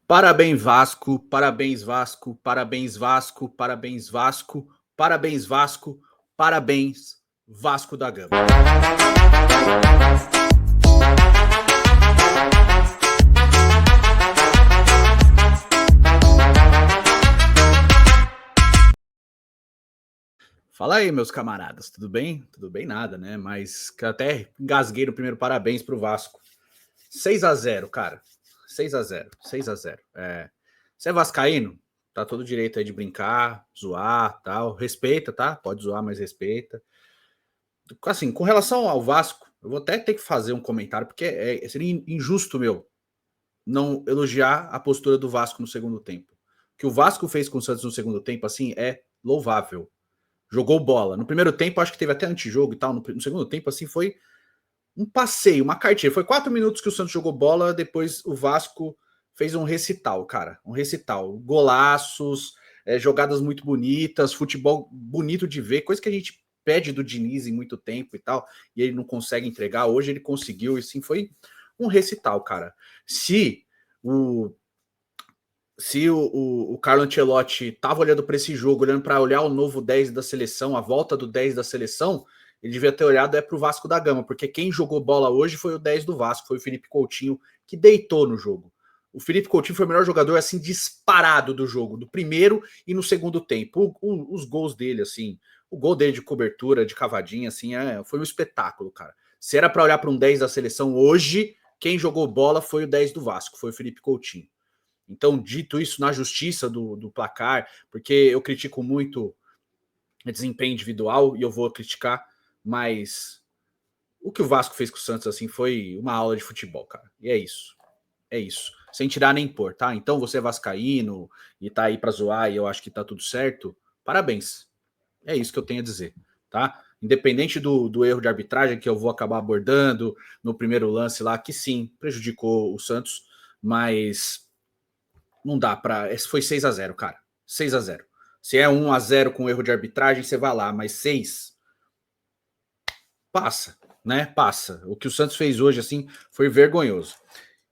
Parabéns Vasco, parabéns Vasco, parabéns Vasco, parabéns Vasco, parabéns Vasco, parabéns Vasco da Gama. Fala aí, meus camaradas, tudo bem? Tudo bem nada, né? Mas que até engasguei no primeiro parabéns pro Vasco. 6-0, cara. 6-0, 6-0. Você é vascaíno? Tá todo direito aí de brincar, zoar, tal. Respeita, tá? Pode zoar, mas respeita. Assim, com relação ao Vasco, eu vou até ter que fazer um comentário, porque seria injusto, meu, não elogiar a postura do Vasco no segundo tempo. O que o Vasco fez com o Santos no segundo tempo, assim, é louvável. Jogou bola. No primeiro tempo, acho que teve até antijogo e tal. No segundo tempo, assim, foi um passeio, uma cartilha. Foi 4 minutos que o Santos jogou bola, depois o Vasco fez um recital, cara. Um recital. Golaços, jogadas muito bonitas, futebol bonito de ver, coisa que a gente pede do Diniz em muito tempo e tal, e ele não consegue entregar. Hoje ele conseguiu, e sim, foi um recital, cara. O se o Carlo Ancelotti estava olhando para esse jogo, olhando para olhar o novo 10 da seleção, a volta do 10 da seleção, ele devia ter olhado para o Vasco da Gama, porque quem jogou bola hoje foi o 10 do Vasco, foi o Felipe Coutinho, que deitou no jogo. O Felipe Coutinho foi o melhor jogador, assim, disparado do jogo, do primeiro e no segundo tempo. Os gols dele, assim, o gol dele de cobertura, de cavadinha, assim, foi um espetáculo, cara. Se era para olhar para um 10 da seleção hoje, quem jogou bola foi o 10 do Vasco, foi o Felipe Coutinho. Então, dito isso, na justiça do placar, porque eu critico muito desempenho individual e eu vou criticar, mas o que o Vasco fez com o Santos assim foi uma aula de futebol, cara. E é isso. É isso. Sem tirar nem pôr, tá? Então você é vascaíno e tá aí pra zoar e eu acho que tá tudo certo. Parabéns. É isso que eu tenho a dizer, tá? Independente do erro de arbitragem que eu vou acabar abordando no primeiro lance lá, que sim, prejudicou o Santos, mas não dá pra. Esse foi 6-0, cara. 6-0. Se é 1-0 com erro de arbitragem, você vai lá, mas 6 passa, né? Passa. O que o Santos fez hoje, assim, foi vergonhoso.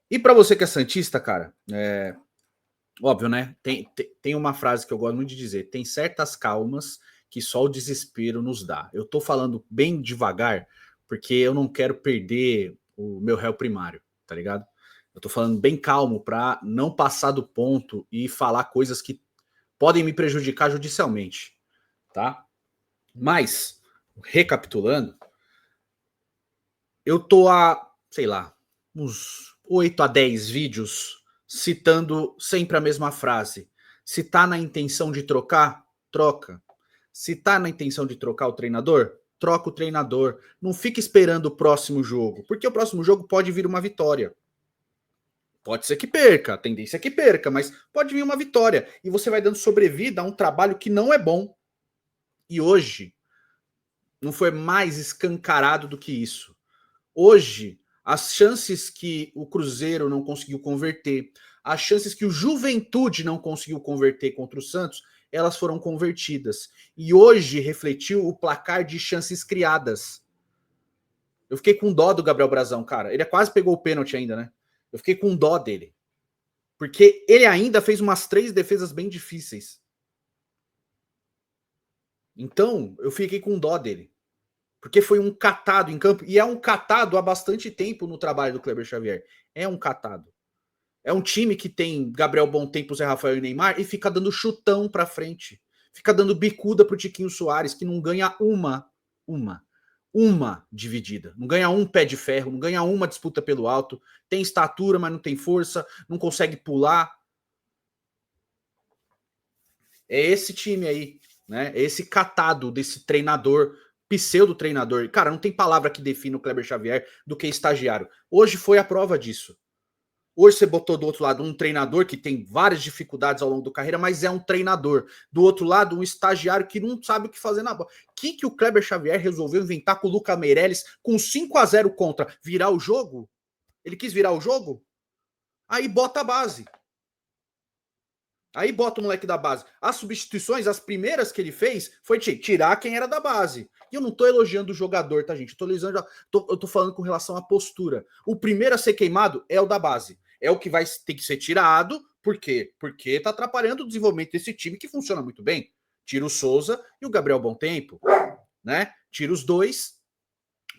E para você que é santista, cara, óbvio, né? Tem uma frase que eu gosto muito de dizer: tem certas calmas que só o desespero nos dá. Eu tô falando bem devagar, porque eu não quero perder o meu réu primário, tá ligado? Eu tô falando bem calmo para não passar do ponto e falar coisas que podem me prejudicar judicialmente, tá? Mas, recapitulando, eu tô há, sei lá, uns 8 a 10 vídeos citando sempre a mesma frase. Se tá na intenção de trocar, troca. Se tá na intenção de trocar o treinador, troca o treinador. Não fica esperando o próximo jogo, porque o próximo jogo pode vir uma vitória. Pode ser que perca, a tendência é que perca, mas pode vir uma vitória. E você vai dando sobrevida a um trabalho que não é bom. E hoje, não foi mais escancarado do que isso. Hoje, as chances que o Cruzeiro não conseguiu converter, as chances que o Juventude não conseguiu converter contra o Santos, elas foram convertidas. E hoje refletiu o placar de chances criadas. Eu fiquei com dó do Gabriel Brazão, cara. Ele quase pegou o pênalti ainda, né? Eu fiquei com dó dele. Porque ele ainda fez umas 3 defesas bem difíceis. Então, eu fiquei com dó dele. Porque foi um catado em campo, e é um catado há bastante tempo no trabalho do Kleber Xavier. É um catado. É um time que tem Gabriel Bontempo, Zé Rafael e Neymar e fica dando chutão pra frente. Fica dando bicuda pro Tiquinho Soares, que não ganha uma dividida. Não ganha um pé de ferro, não ganha uma disputa pelo alto. Tem estatura, mas não tem força, não consegue pular. É esse time aí, né? É esse catado desse treinador, pseudo-treinador. Cara, não tem palavra que defina o Kleber Xavier do que estagiário. Hoje foi a prova disso. Hoje você botou do outro lado um treinador que tem várias dificuldades ao longo da carreira, mas é um treinador. Do outro lado, um estagiário que não sabe o que fazer na bola. O que o Kleber Xavier resolveu inventar com o Luca Meirelles com 5-0 contra? Virar o jogo? Ele quis virar o jogo? Aí bota a base. Aí bota o moleque da base. As substituições, as primeiras que ele fez, foi tirar quem era da base. E eu não tô elogiando o jogador, tá, gente? Eu tô falando com relação à postura. O primeiro a ser queimado é o da base. É o que vai ter que ser tirado Por quê? Porque tá atrapalhando o desenvolvimento desse time que funciona muito bem. Tira o Souza e o Gabriel Bom Tempo, né? Tira os dois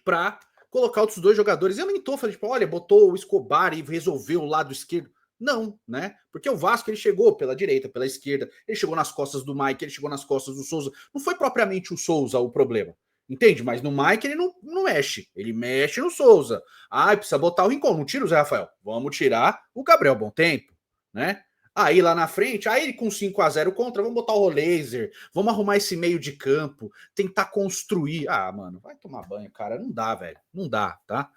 para colocar outros dois jogadores. Eu nem tô falando, tipo, olha, botou o Escobar e resolveu o lado esquerdo. Não, né? Porque o Vasco ele chegou pela direita, pela esquerda, ele chegou nas costas do Mike, ele chegou nas costas do Souza. Não foi propriamente o Souza o problema, entende? Mas no Mike ele não mexe, ele mexe no Souza. Ah, precisa botar o Rincon, não tira o Zé Rafael, vamos tirar o Gabriel Bom Tempo, né? Aí lá na frente, aí com 5-0 contra, vamos botar o Rolaser, vamos arrumar esse meio de campo, tentar construir. Ah, mano, vai tomar banho, cara, não dá, velho, não dá, tá?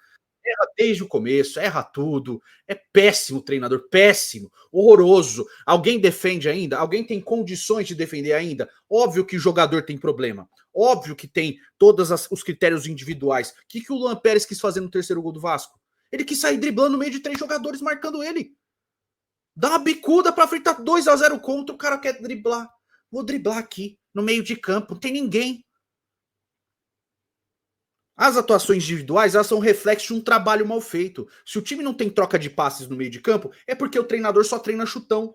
Erra desde o começo, erra tudo. É péssimo treinador, péssimo, horroroso. Alguém defende ainda? Alguém tem condições de defender ainda? Óbvio que o jogador tem problema. Óbvio que tem todos os critérios individuais. O que o Luan Pérez quis fazer no terceiro gol do Vasco? Ele quis sair driblando no meio de 3 jogadores marcando ele. Dá uma bicuda pra frente, tá 2-0 contra, o cara quer driblar. Vou driblar aqui, no meio de campo, não tem ninguém. As atuações individuais, elas são reflexo de um trabalho mal feito. Se o time não tem troca de passes no meio de campo, é porque o treinador só treina chutão.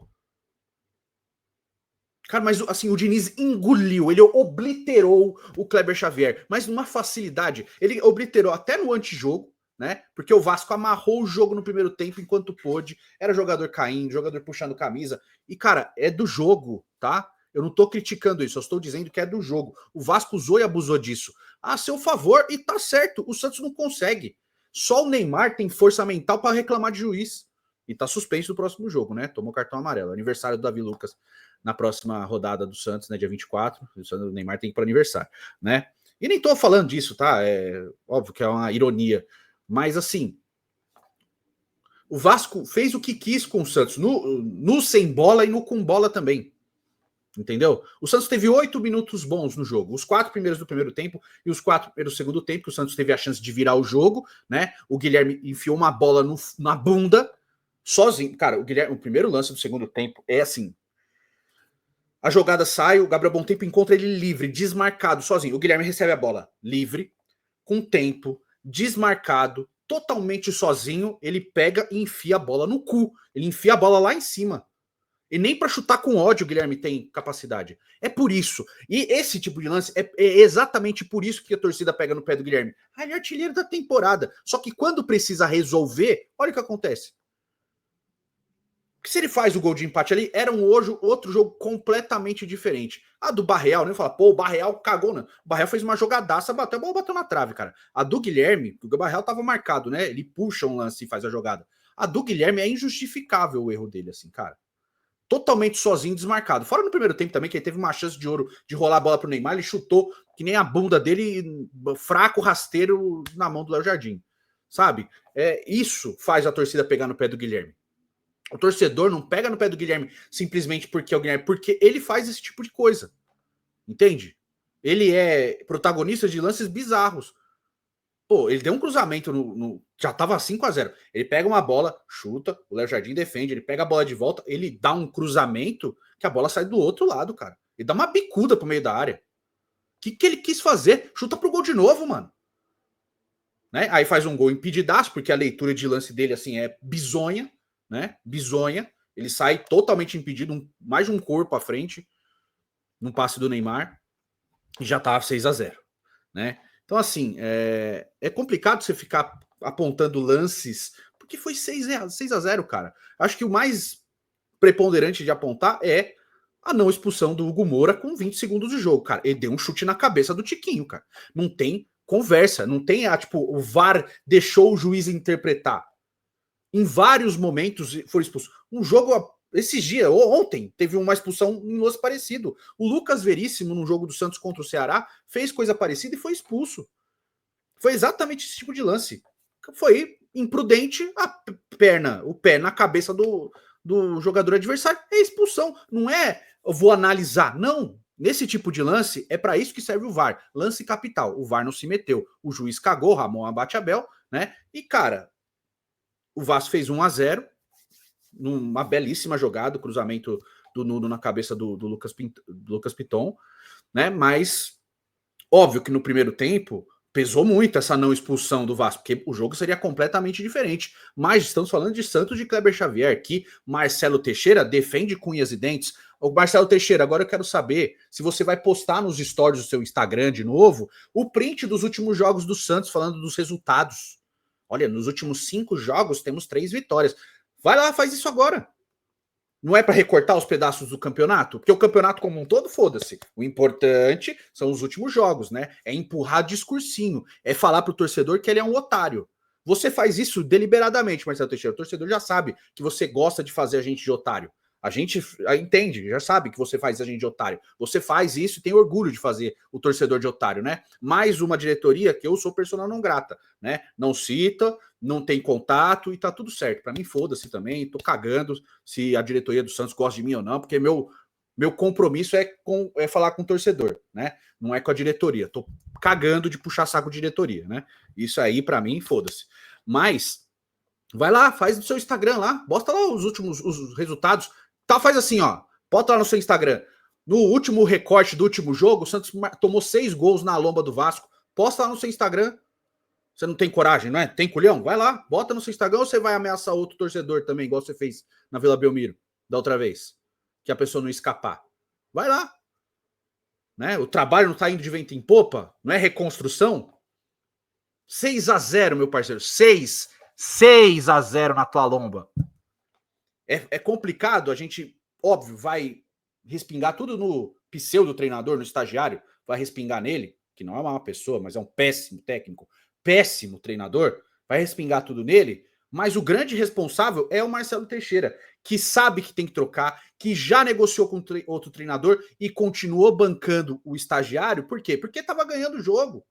Cara, mas assim, o Diniz engoliu, ele obliterou o Kleber Xavier, mas numa facilidade. Ele obliterou até no antijogo, né? Porque o Vasco amarrou o jogo no primeiro tempo enquanto pôde. Era jogador caindo, jogador puxando camisa. E, cara, é do jogo, tá? Eu não tô criticando isso, eu estou dizendo que é do jogo. O Vasco usou e abusou disso. A seu favor, e tá certo, o Santos não consegue. Só o Neymar tem força mental para reclamar de juiz. E tá suspenso do próximo jogo, né? Tomou cartão amarelo. Aniversário do Davi Lucas na próxima rodada do Santos, né? Dia 24. O Neymar tem que ir para aniversário, né? E nem tô falando disso, tá? É óbvio que é uma ironia. Mas assim, o Vasco fez o que quis com o Santos, no sem bola e no com bola também. Entendeu? O Santos teve 8 minutos bons no jogo. Os 4 primeiros do primeiro tempo e os 4 primeiros do segundo tempo, que o Santos teve a chance de virar o jogo, né? O Guilherme enfiou uma bola na bunda, sozinho. Cara, o primeiro lance do segundo tempo é assim. A jogada sai, o Gabriel Bom Tempo encontra ele livre, desmarcado, sozinho. O Guilherme recebe a bola livre, com tempo, desmarcado, totalmente sozinho. Ele pega e enfia a bola no cu. Ele enfia a bola lá em cima. E nem para chutar com ódio o Guilherme tem capacidade. É por isso. E esse tipo de lance é exatamente por isso que a torcida pega no pé do Guilherme. Ah, ele é artilheiro da temporada. Só que quando precisa resolver, olha o que acontece. Porque se ele faz o gol de empate ali, era outro jogo completamente diferente. A do Barreal, né? Fala, pô, o Barreal cagou, né? O Barreal fez uma jogadaça, bateu, a bola bateu na trave, cara. A do Guilherme, o Barreal tava marcado, né? Ele puxa um lance e faz a jogada. A do Guilherme é injustificável o erro dele, assim, cara. Totalmente sozinho, desmarcado. Fora no primeiro tempo também, que ele teve uma chance de ouro de rolar a bola pro Neymar, ele chutou que nem a bunda dele, fraco, rasteiro, na mão do Léo Jardim. Sabe? Isso faz a torcida pegar no pé do Guilherme. O torcedor não pega no pé do Guilherme simplesmente porque é o Guilherme, porque ele faz esse tipo de coisa. Entende? Ele é protagonista de lances bizarros. Pô, ele deu um cruzamento já tava 5-0. Ele pega uma bola, chuta, o Léo Jardim defende, ele pega a bola de volta, ele dá um cruzamento que a bola sai do outro lado, cara. Ele dá uma bicuda pro meio da área. O que ele quis fazer? Chuta pro gol de novo, mano. Né? Aí faz um gol impedidaço, porque a leitura de lance dele assim é bizonha, né? Bizonha. Ele sai totalmente impedido, mais de um corpo à frente, num passe do Neymar, e já tá 6-0, né? Então, assim, é complicado você ficar apontando lances, porque foi 6-0, cara. Acho que o mais preponderante de apontar é a não expulsão do Hugo Moura com 20 segundos de jogo, cara. Ele deu um chute na cabeça do Tiquinho, cara. Não tem conversa, não tem tipo, o VAR deixou o juiz interpretar. Em vários momentos foi expulso. Um jogo esses dias, ontem, teve uma expulsão em lance parecido. O Lucas Veríssimo, num jogo do Santos contra o Ceará, fez coisa parecida e foi expulso. Foi exatamente esse tipo de lance. Foi imprudente, o pé na cabeça do jogador adversário, é expulsão. Não é, eu vou analisar. Não. Nesse tipo de lance, é para isso que serve o VAR. Lance capital. O VAR não se meteu. O juiz cagou, Ramon Abate-Abel, né? E, cara, o Vasco fez 1-0, numa belíssima jogada, o cruzamento do Nuno na cabeça do Lucas Piton, né? Mas óbvio que no primeiro tempo pesou muito essa não expulsão do Vasco, porque o jogo seria completamente diferente. Mas estamos falando de Santos de Kleber Xavier, que Marcelo Teixeira defende com unhas e dentes. O Marcelo Teixeira, agora eu quero saber se você vai postar nos stories do seu Instagram de novo o print dos últimos jogos do Santos, falando dos resultados. Olha, nos últimos 5 jogos temos 3 vitórias. Vai lá, faz isso agora. Não é para recortar os pedaços do campeonato? Porque o campeonato como um todo, foda-se. O importante são os últimos jogos, né? É empurrar discursinho. É falar pro torcedor que ele é um otário. Você faz isso deliberadamente, Marcelo Teixeira. O torcedor já sabe que você gosta de fazer a gente de otário. A gente entende, já sabe que você faz a gente de otário. Você faz isso e tem orgulho de fazer o torcedor de otário, né? Mais uma diretoria que eu sou persona não grata, né? Não cita, não tem contato e tá tudo certo. Para mim, foda-se também, tô cagando se a diretoria do Santos gosta de mim ou não, porque meu compromisso é falar com o torcedor, né? Não é com a diretoria. Tô cagando de puxar saco de diretoria, né? Isso aí, para mim, foda-se. Mas vai lá, faz no seu Instagram lá, bota lá os últimos os resultados. Tá, faz assim, ó. Bota lá no seu Instagram. No último recorte do último jogo, o Santos tomou 6 gols na lomba do Vasco. Posta lá no seu Instagram. Você não tem coragem, não é? Tem culhão? Vai lá, bota no seu Instagram ou você vai ameaçar outro torcedor também, igual você fez na Vila Belmiro da outra vez, que a pessoa não escapar. Vai lá. Né? O trabalho não tá indo de vento em popa, não é reconstrução. 6-0, meu parceiro. 6-0 na tua lomba. É complicado, a gente, óbvio, vai respingar tudo no pseudo treinador, no estagiário, vai respingar nele, que não é uma pessoa, mas é um péssimo técnico, péssimo treinador, vai respingar tudo nele, mas o grande responsável é o Marcelo Teixeira, que sabe que tem que trocar, que já negociou com outro treinador e continuou bancando o estagiário, por quê? Porque estava ganhando o jogo.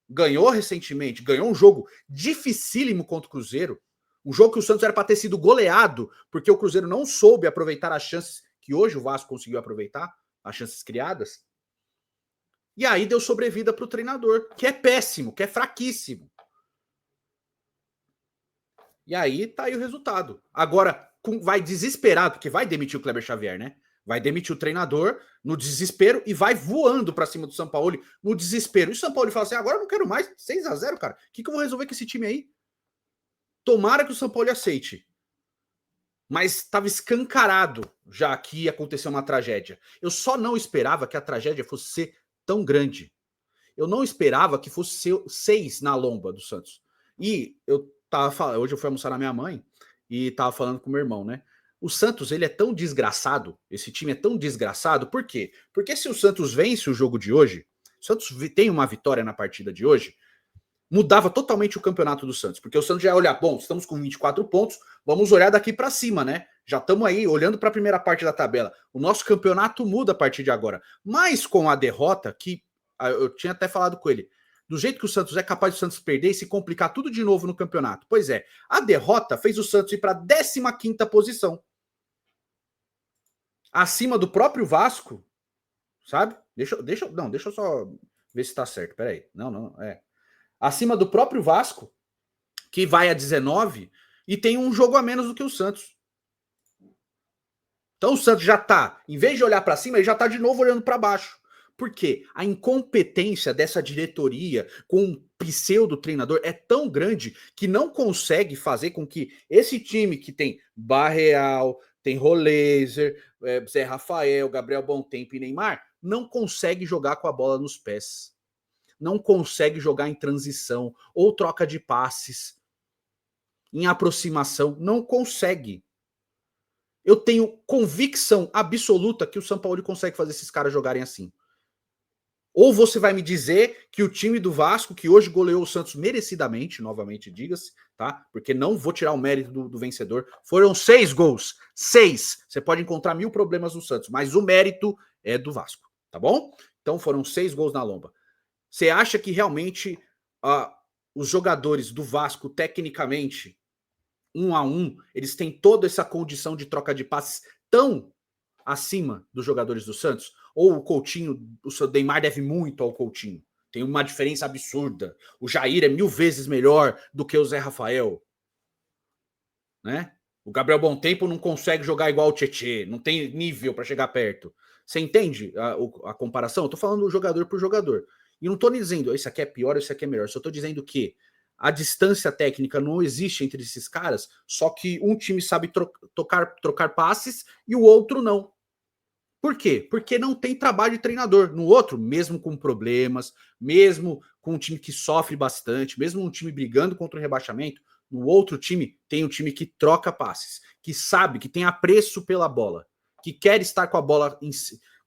Ganhou recentemente, ganhou um jogo dificílimo contra o Cruzeiro, um jogo que o Santos era para ter sido goleado, porque o Cruzeiro não soube aproveitar as chances que hoje o Vasco conseguiu aproveitar, as chances criadas. E aí deu sobrevida para o treinador, que é péssimo, que é fraquíssimo. E aí tá aí o resultado. Agora, vai desesperado, porque vai demitir o Kleber Xavier, né? Vai demitir o treinador no desespero e vai voando para cima do São Paulo no desespero. E o São Paulo fala assim: agora eu não quero mais 6-0, cara. O que eu vou resolver com esse time aí? Tomara que o São Paulo aceite. Mas estava escancarado já que ia acontecer uma tragédia. Eu só não esperava que a tragédia fosse ser tão grande. Eu não esperava que fosse ser 6 na lomba do Santos. E eu tava falando, hoje eu fui almoçar na minha mãe e tava falando com meu irmão, né? O Santos, ele é tão desgraçado, esse time é tão desgraçado, por quê? Porque se o Santos vence o jogo de hoje, o Santos tem uma vitória na partida de hoje, mudava totalmente o campeonato do Santos, porque o Santos já ia olhar, bom, estamos com 24 pontos, vamos olhar daqui para cima, né? Já estamos aí olhando para a primeira parte da tabela. O nosso campeonato muda a partir de agora. Mas com a derrota, que eu tinha até falado com ele, do jeito que o Santos é capaz do Santos perder e se complicar tudo de novo no campeonato. Pois é, a derrota fez o Santos ir para a 15ª posição. Acima do próprio Vasco, sabe? Deixa eu só ver se está certo. Peraí. Não, acima do próprio Vasco, que vai a 19 e tem um jogo a menos do que o Santos. Então o Santos já tá, em vez de olhar para cima, ele já tá de novo olhando para baixo. Por quê? A incompetência dessa diretoria com um pseudo treinador é tão grande que não consegue fazer com que esse time que tem Barreal, tem Rolézer, Zé Rafael, Gabriel Bontempo e Neymar, não consegue jogar com a bola nos pés. Não consegue jogar em transição ou troca de passes, em aproximação, não consegue. Eu tenho convicção absoluta que o São Paulo consegue fazer esses caras jogarem assim. Ou você vai me dizer que o time do Vasco, que hoje goleou o Santos merecidamente, novamente diga-se, tá? Porque não vou tirar o mérito do vencedor. Foram 6 gols. 6. Você pode encontrar 1000 problemas no Santos, mas o mérito é do Vasco, tá bom? Então foram 6 gols na lomba. Você acha que realmente os jogadores do Vasco, tecnicamente, 1-1, eles têm toda essa condição de troca de passes tão acima dos jogadores do Santos? Ou o Coutinho, o Neymar deve muito ao Coutinho? Tem uma diferença absurda. O Jair é 1000 vezes melhor do que o Zé Rafael. Né? O Gabriel Bontempo não consegue jogar igual o Tietê, não tem nível para chegar perto. Você entende a comparação? Eu tô falando jogador por jogador. E não estou dizendo isso aqui é pior, isso aqui é melhor. Só estou dizendo que a distância técnica não existe entre esses caras, só que um time sabe trocar passes e o outro não. Por quê? Porque não tem trabalho de treinador. No outro, mesmo com problemas, mesmo com um time que sofre bastante, mesmo um time brigando contra o rebaixamento, no outro time tem um time que troca passes, que sabe, que tem apreço pela bola, que quer estar com a bola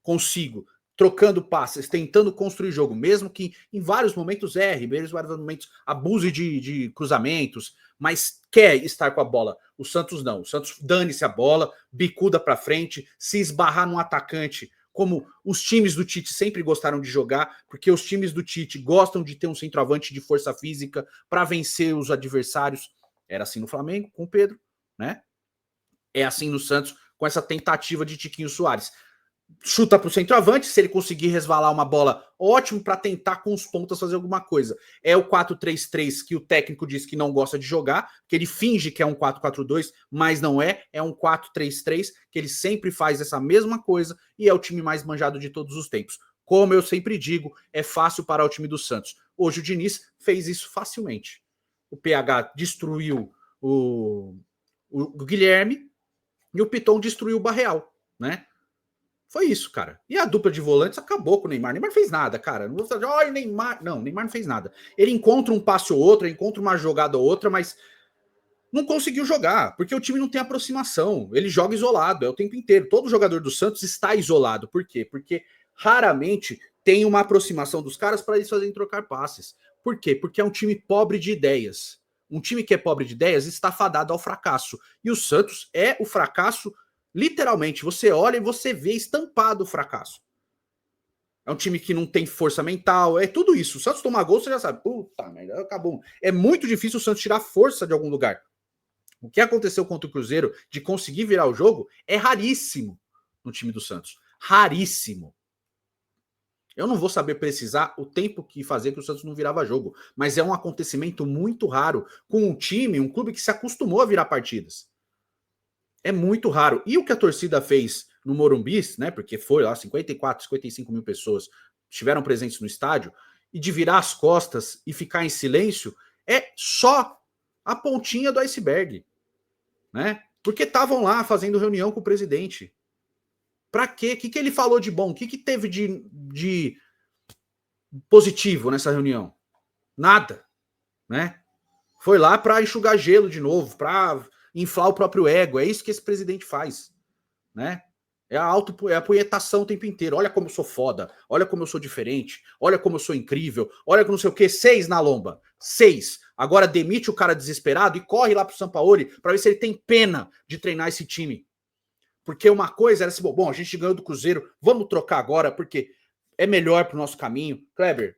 consigo, trocando passes, tentando construir jogo, mesmo que em vários momentos erre, mesmo em vários momentos abuse de cruzamentos, mas quer estar com a bola. O Santos não. O Santos dane-se a bola, bicuda para frente, se esbarrar num atacante, como os times do Tite sempre gostaram de jogar, porque os times do Tite gostam de ter um centroavante de força física para vencer os adversários. Era assim no Flamengo, com o Pedro, né? É assim no Santos, com essa tentativa de Tiquinho Soares. Chuta para o centroavante, se ele conseguir resvalar uma bola, ótimo para tentar com os pontas fazer alguma coisa. É o 4-3-3 que o técnico diz que não gosta de jogar, que ele finge que é um 4-4-2, mas não é, é um 4-3-3, que ele sempre faz essa mesma coisa e é o time mais manjado de todos os tempos. Como eu sempre digo, é fácil parar o time do Santos. Hoje o Diniz fez isso facilmente. O PH destruiu o Guilherme e o Piton destruiu o Barreal, né? Foi isso, cara. E a dupla de volantes acabou com o Neymar. Neymar fez nada, cara. Não vou falar, olha o Neymar. Não, o Neymar não fez nada. Ele encontra um passe ou outro, encontra uma jogada ou outra, mas não conseguiu jogar, porque o time não tem aproximação. Ele joga isolado, é o tempo inteiro. Todo jogador do Santos está isolado. Por quê? Porque raramente tem uma aproximação dos caras para eles fazerem trocar passes. Por quê? Porque é um time pobre de ideias. Um time que é pobre de ideias está fadado ao fracasso. E o Santos é o fracasso. Literalmente, você olha e você vê estampado o fracasso. É um time que não tem força mental, é tudo isso. O Santos tomar gol, você já sabe. Puta merda, acabou. É muito difícil o Santos tirar força de algum lugar. O que aconteceu contra o Cruzeiro de conseguir virar o jogo é raríssimo no time do Santos. Raríssimo. Eu não vou saber precisar o tempo que fazer que o Santos não virava jogo, mas é um acontecimento muito raro com um time, um clube que se acostumou a virar partidas. É muito raro. E o que a torcida fez no Morumbi, né? Porque foi lá 54, 55 mil pessoas estiveram presentes no estádio, e de virar as costas e ficar em silêncio é só a pontinha do iceberg, né? Porque estavam lá fazendo reunião com o presidente. Para quê? O que ele falou de bom? O que teve de positivo nessa reunião? Nada, né? Foi lá para enxugar gelo de novo, para inflar o próprio ego. É isso que esse presidente faz, né? É a punhetação o tempo inteiro. Olha como eu sou foda, olha como eu sou diferente, olha como eu sou incrível, olha que não sei o que, 6 na lomba, 6. Agora demite o cara desesperado e corre lá pro Sampaoli para ver se ele tem pena de treinar esse time. Porque uma coisa era assim, bom, a gente ganhou do Cruzeiro, vamos trocar agora, porque é melhor pro nosso caminho. Kleber,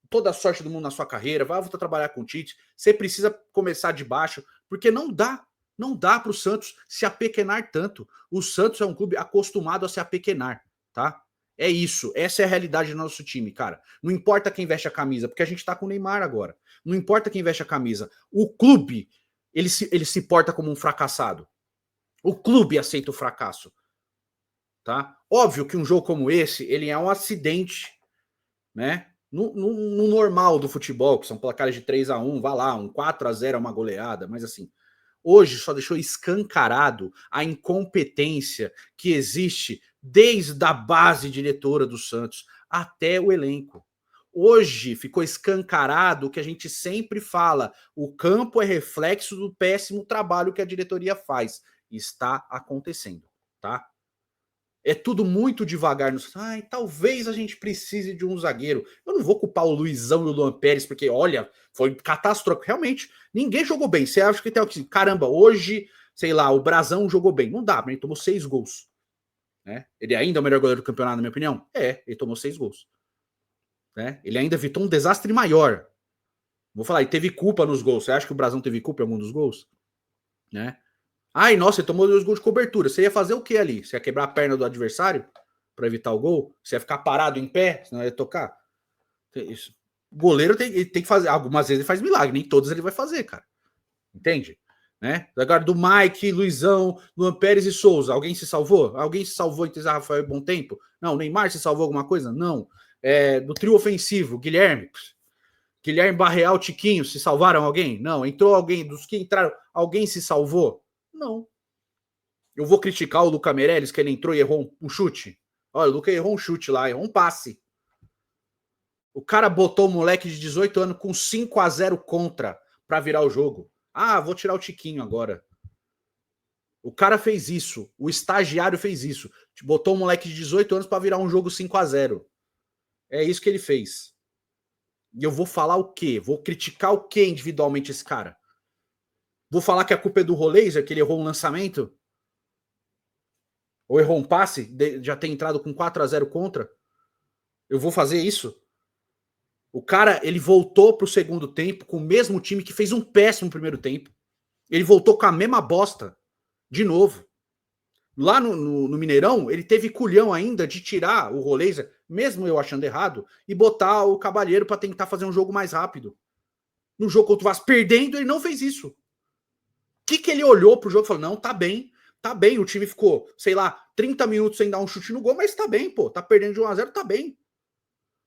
toda a sorte do mundo na sua carreira, vai voltar a trabalhar com o Tite, você precisa começar de baixo, porque não dá para o Santos se apequenar tanto. O Santos é um clube acostumado a se apequenar, tá? É isso, essa é a realidade do nosso time, cara. Não importa quem veste a camisa, porque a gente tá com o Neymar agora. Não importa quem veste a camisa. O clube, ele se porta como um fracassado. O clube aceita o fracasso, tá? Óbvio que um jogo como esse, ele é um acidente, né? No normal do futebol, que são placares de 3-1, vá lá, um 4-0 é uma goleada, mas assim, hoje só deixou escancarado a incompetência que existe desde a base diretora do Santos até o elenco. Hoje ficou escancarado o que a gente sempre fala: o campo é reflexo do péssimo trabalho que a diretoria faz. Está acontecendo, tá? É tudo muito devagar. Ai, talvez a gente precise de um zagueiro. Eu não vou culpar o Luizão e o Luan Pérez, porque, olha, foi catastrófico. Realmente, ninguém jogou bem. Você acha que tem que... Caramba, hoje, sei lá, o Brazão jogou bem. Não dá, mas ele tomou 6 gols. Né? Ele ainda é o melhor goleiro do campeonato, na minha opinião? É, ele tomou 6 gols. Né? Ele ainda evitou um desastre maior. Vou falar, ele teve culpa nos gols. Você acha que o Brazão teve culpa em algum dos gols? Né? Ai, nossa, ele tomou 2 gols de cobertura. Você ia fazer o que ali? Você ia quebrar a perna do adversário para evitar o gol? Você ia ficar parado em pé, senão ia tocar? Isso. O goleiro tem que fazer. Algumas vezes ele faz milagre, nem todas ele vai fazer, cara. Entende? Né? Agora, do Mike, Luizão, Luan Pérez e Souza, alguém se salvou? Alguém se salvou em Rafael Bom Tempo? Não. Neymar se salvou alguma coisa? Não. do trio ofensivo, Guilherme Barreal, Tiquinho, se salvaram alguém? Não. Entrou alguém, dos que entraram, alguém se salvou? Não. Eu vou criticar o Luca Meirelles, que ele entrou e errou um chute? Olha, o Luca errou um chute lá, errou um passe. O cara botou o moleque de 18 anos com 5-0 contra para virar o jogo. Ah, vou tirar o Tiquinho agora. O cara fez isso. O estagiário fez isso. Botou o moleque de 18 anos para virar um jogo 5-0. É isso que ele fez. E eu vou falar o quê? Vou criticar o quê individualmente esse cara? Vou falar que a culpa é do Roleiser, que ele errou um lançamento? Ou errou um passe? Já tem entrado com 4-0 contra? Eu vou fazer isso? O cara, ele voltou pro segundo tempo com o mesmo time que fez um péssimo primeiro tempo. Ele voltou com a mesma bosta. De novo. Lá no Mineirão, ele teve culhão ainda de tirar o Roleiser, mesmo eu achando errado, e botar o Cabalheiro para tentar fazer um jogo mais rápido. No jogo contra o Vasco, perdendo, ele não fez isso. O que ele olhou pro jogo e falou, não, tá bem, o time ficou, sei lá, 30 minutos sem dar um chute no gol, mas tá bem, pô, tá perdendo de 1-0, tá bem.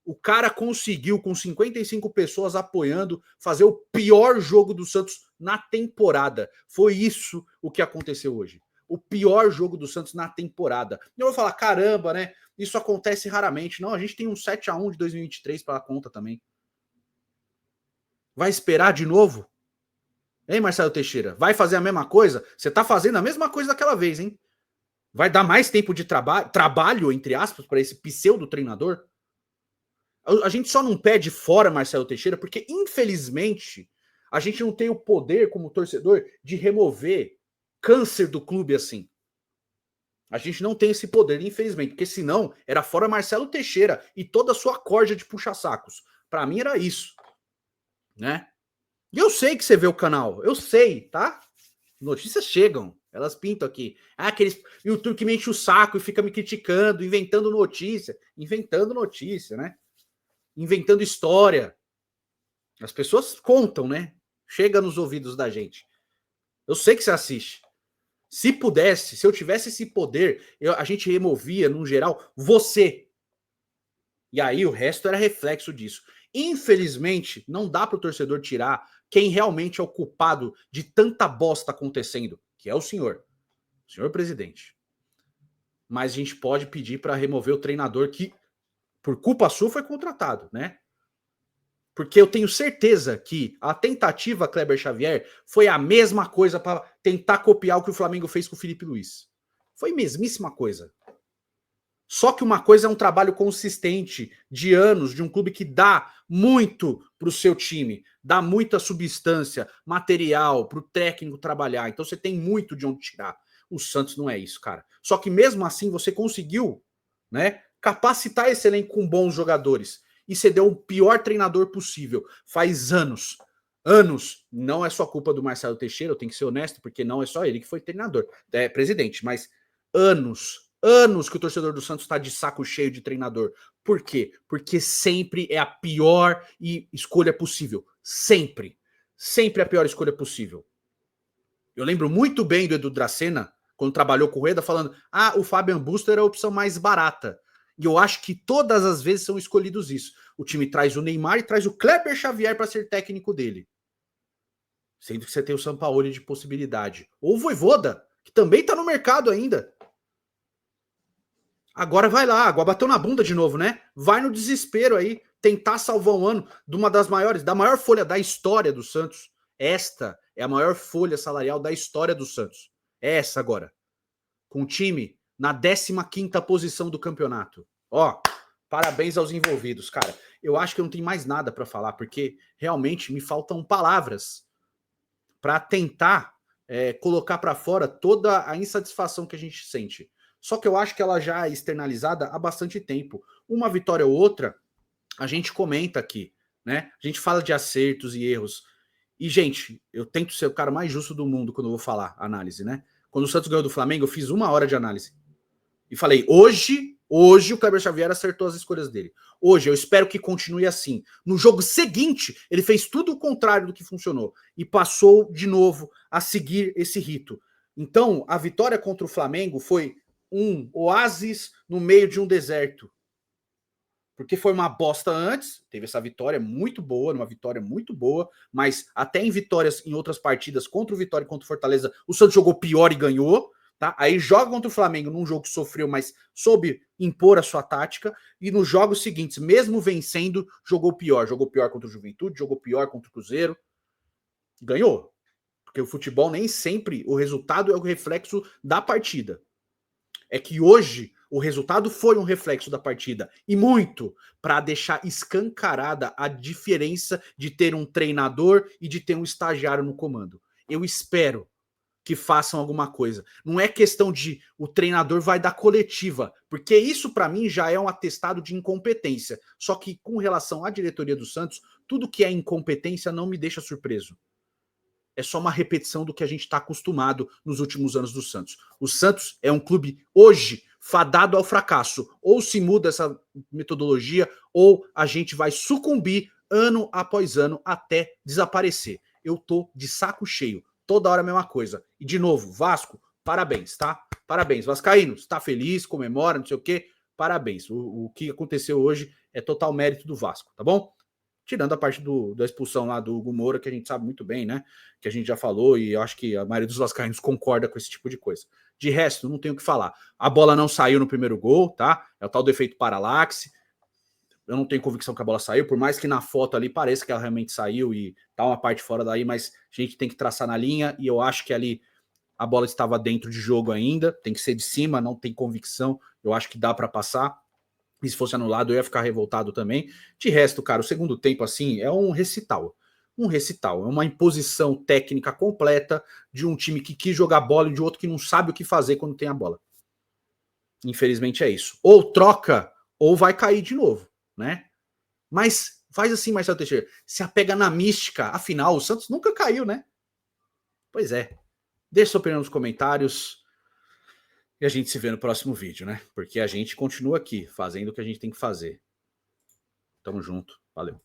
O cara conseguiu, com 55 pessoas apoiando, fazer o pior jogo do Santos na temporada. Foi isso o que aconteceu hoje. O pior jogo do Santos na temporada. Eu vou falar, caramba, né? Isso acontece raramente. Não, a gente tem um 7-1 de 2023 para a conta também. Vai esperar de novo? Hein, Marcelo Teixeira? Vai fazer a mesma coisa? Você tá fazendo a mesma coisa daquela vez, hein? Vai dar mais tempo de trabalho, entre aspas, para esse pseudo treinador? A gente só não pede fora Marcelo Teixeira porque, infelizmente, a gente não tem o poder como torcedor de remover câncer do clube assim. A gente não tem esse poder, infelizmente, porque senão era fora Marcelo Teixeira e toda a sua corja de puxa-sacos. Para mim era isso, né? E eu sei que você vê o canal, eu sei, tá? Notícias chegam, elas pintam aqui. Ah, aqueles YouTube que me enche o saco e fica me criticando, inventando notícia, né? Inventando história. As pessoas contam, né? Chega nos ouvidos da gente. Eu sei que você assiste. Se pudesse, se eu tivesse esse poder, a gente removia, no geral, você. E aí o resto era reflexo disso. Infelizmente, não dá para o torcedor tirar quem realmente é o culpado de tanta bosta acontecendo, que é o senhor presidente. Mas a gente pode pedir para remover o treinador que, por culpa sua, foi contratado, né? Porque eu tenho certeza que a tentativa Kleber Xavier foi a mesma coisa para tentar copiar o que o Flamengo fez com o Felipe Luiz. Foi a mesmíssima coisa. Só que uma coisa é um trabalho consistente de anos, de um clube que dá muito para o seu time, dá muita substância, material para o técnico trabalhar. Então você tem muito de onde tirar. O Santos não é isso, cara. Só que mesmo assim você conseguiu, né, capacitar esse elenco com bons jogadores. E você deu o pior treinador possível. Faz anos. Não é só culpa do Marcelo Teixeira, eu tenho que ser honesto, porque não é só ele que foi treinador, presidente, mas anos que o torcedor do Santos está de saco cheio de treinador. Por quê? Porque sempre é a pior escolha possível. Sempre a pior escolha possível. Eu lembro muito bem do Edu Dracena, quando trabalhou com o Rueda, falando, o Fabian Buster é a opção mais barata. E eu acho que todas as vezes são escolhidos isso. O time traz o Neymar e traz o Kleber Xavier para ser técnico dele. Sendo que você tem o Sampaoli de possibilidade. Ou o Voivoda, que também está no mercado ainda. Agora vai lá, agora bateu na bunda de novo, né? Vai no desespero aí, tentar salvar um ano de uma das maiores, da maior folha da história do Santos. Esta é a maior folha salarial da história do Santos. É essa agora. Com o time na 15ª posição do campeonato. Ó, parabéns aos envolvidos, cara. Eu acho que eu não tenho mais nada para falar, porque realmente me faltam palavras para tentar colocar para fora toda a insatisfação que a gente sente. Só que eu acho que ela já é externalizada há bastante tempo. Uma vitória ou outra, a gente comenta aqui, né? A gente fala de acertos e erros. E, gente, eu tento ser o cara mais justo do mundo quando eu vou falar análise, né? Quando o Santos ganhou do Flamengo, eu fiz 1 hora de análise. E falei, hoje o Kleber Xavier acertou as escolhas dele. Hoje, eu espero que continue assim. No jogo seguinte, ele fez tudo o contrário do que funcionou. E passou, de novo, a seguir esse rito. Então, a vitória contra o Flamengo foi um oásis no meio de um deserto. Porque foi uma bosta antes, teve essa vitória muito boa, uma vitória muito boa, mas até em vitórias em outras partidas, contra o Vitória e contra o Fortaleza, o Santos jogou pior e ganhou, tá? Aí joga contra o Flamengo num jogo que sofreu, mas soube impor a sua tática, e nos jogos seguintes, mesmo vencendo, jogou pior contra o Juventude, jogou pior contra o Cruzeiro, ganhou. Porque o futebol nem sempre o resultado é o reflexo da partida. É que hoje o resultado foi um reflexo da partida e muito para deixar escancarada a diferença de ter um treinador e de ter um estagiário no comando. Eu espero que façam alguma coisa. Não é questão de o treinador vai dar coletiva, porque isso para mim já é um atestado de incompetência. Só que com relação à diretoria do Santos, tudo que é incompetência não me deixa surpreso. É só uma repetição do que a gente está acostumado nos últimos anos do Santos. O Santos é um clube hoje fadado ao fracasso. Ou se muda essa metodologia, ou a gente vai sucumbir ano após ano até desaparecer. Eu tô de saco cheio. Toda hora a mesma coisa. E de novo, Vasco, parabéns, tá? Parabéns. Vascaínos, tá feliz, comemora, não sei o quê. Parabéns. O que aconteceu hoje é total mérito do Vasco, tá bom? Tirando a parte da expulsão lá do Hugo Moura, que a gente sabe muito bem, né? Que a gente já falou, e eu acho que a maioria dos vascaínos concorda com esse tipo de coisa. De resto, não tenho o que falar. A bola não saiu no primeiro gol, tá? É o tal do efeito paralaxe. Eu não tenho convicção que a bola saiu, por mais que na foto ali pareça que ela realmente saiu e tá uma parte fora daí, mas a gente tem que traçar na linha, e eu acho que ali a bola estava dentro de jogo ainda, tem que ser de cima, não tem convicção, eu acho que dá para passar. E se fosse anulado, eu ia ficar revoltado também. De resto, cara, o segundo tempo, assim, é um recital. Um recital. É uma imposição técnica completa de um time que quis jogar bola e de outro que não sabe o que fazer quando tem a bola. Infelizmente é isso. Ou troca, ou vai cair de novo, né? Mas faz assim, Marcelo Teixeira. Se apega na mística. Afinal, o Santos nunca caiu, né? Pois é. Deixa sua opinião nos comentários. E a gente se vê no próximo vídeo, né? Porque a gente continua aqui, fazendo o que a gente tem que fazer. Tamo junto. Valeu.